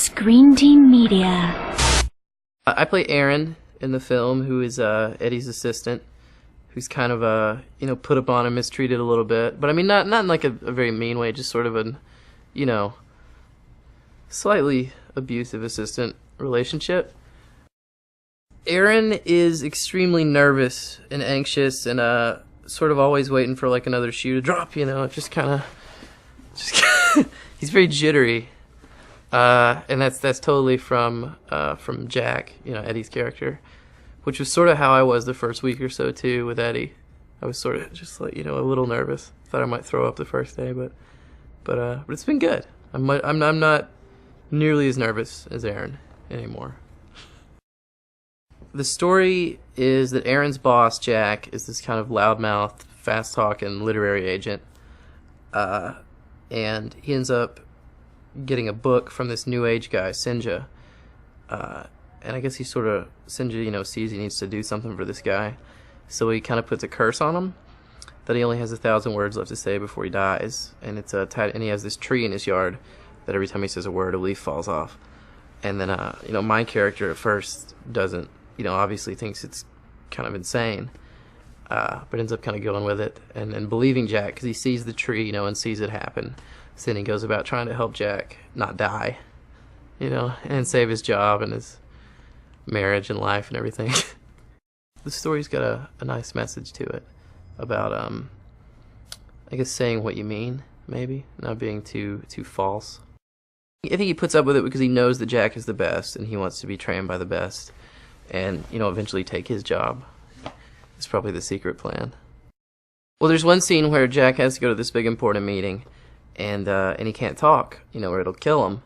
Screen Team Media. I play Aaron in the film, who is Eddie's assistant, who's kind of put upon and mistreated a little bit. But I mean, not in like a very mean way, just sort of an, slightly abusive assistant relationship. Aaron is extremely nervous and anxious and sort of always waiting for like another shoe to drop, just he's very jittery. And that's totally from Jack, Eddie's character, which was sort of how I was the first week or so too with Eddie. I was sort of just like, a little nervous. Thought I might throw up the first day, but it's been good. I'm not nearly as nervous as Aaron anymore. The story is that Aaron's boss, Jack, is this kind of loudmouth, fast-talking literary agent, and he ends up getting a book from this new age guy, Sinja, and I guess Sinja, sees he needs to do something for this guy, so he kind of puts a curse on him that he only has 1,000 words left to say before he dies, and and he has this tree in his yard that every time he says a word, a leaf falls off, and then my character at first doesn't, obviously thinks it's kind of insane, but ends up kind of going with it and believing Jack because he sees the tree, and sees it happen. So then he goes about trying to help Jack not die, and save his job and his marriage and life and everything. The story's got a nice message to it about, I guess, saying what you mean, maybe, not being too false. I think he puts up with it because he knows that Jack is the best and he wants to be trained by the best and, eventually take his job. It's probably the secret plan. Well, there's one scene where Jack has to go to this big important meeting and he can't talk, or it'll kill him.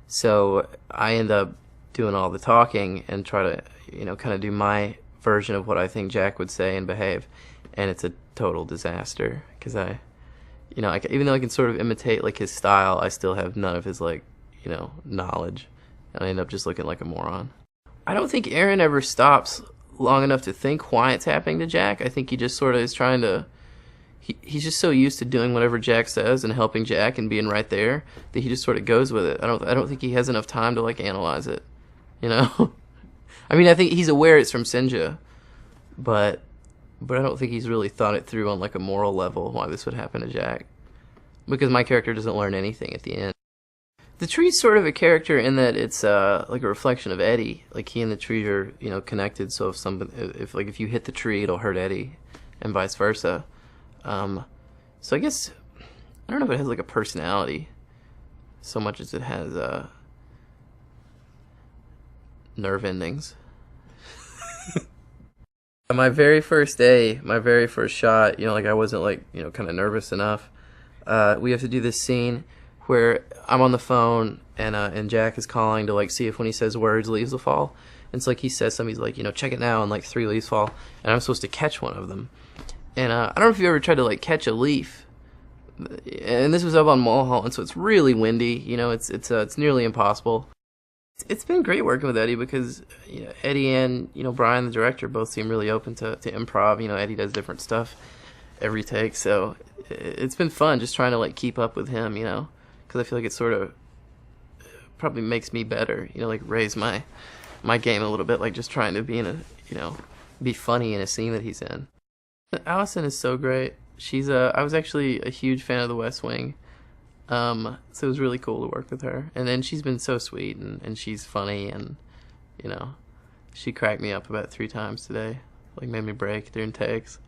So I end up doing all the talking and try to, kind of do my version of what I think Jack would say and behave. And it's a total disaster because even though I can sort of imitate like his style, I still have none of his knowledge, and I end up just looking like a moron. I don't think Aaron ever stops long enough to think why it's happening to Jack. I think he just sort of is trying to. He's just so used to doing whatever Jack says and helping Jack and being right there that he just sort of goes with it. I don't think he has enough time to like analyze it, I mean, I think he's aware it's from Sinja, but I don't think he's really thought it through on like a moral level why this would happen to Jack, because my character doesn't learn anything at the end. The tree's sort of a character in that it's like a reflection of Eddie. Like he and the tree are connected. So if you hit the tree, it'll hurt Eddie, and vice versa. So I guess I don't know if it has like a personality so much as it has nerve endings. My very first day, my very first shot, I wasn't kind of nervous enough. We have to do this scene where I'm on the phone and Jack is calling to see if when he says words, leaves will fall. And it's like he says something, he's like, check it now, and 3 leaves fall, and I'm supposed to catch one of them. And I don't know if you ever tried to catch a leaf. And this was up on Mulholland, so it's really windy. It's nearly impossible. It's been great working with Eddie because Eddie and Brian, the director, both seem really open to improv. Eddie does different stuff every take, so it's been fun just trying to keep up with him. Because I feel like it sort of probably makes me better. Raise my game a little bit, just trying to be in be funny in a scene that he's in. Allison is so great. I was actually a huge fan of The West Wing. So it was really cool to work with her. And then she's been so sweet, and she's funny, and, she cracked me up about 3 times today. Made me break during takes.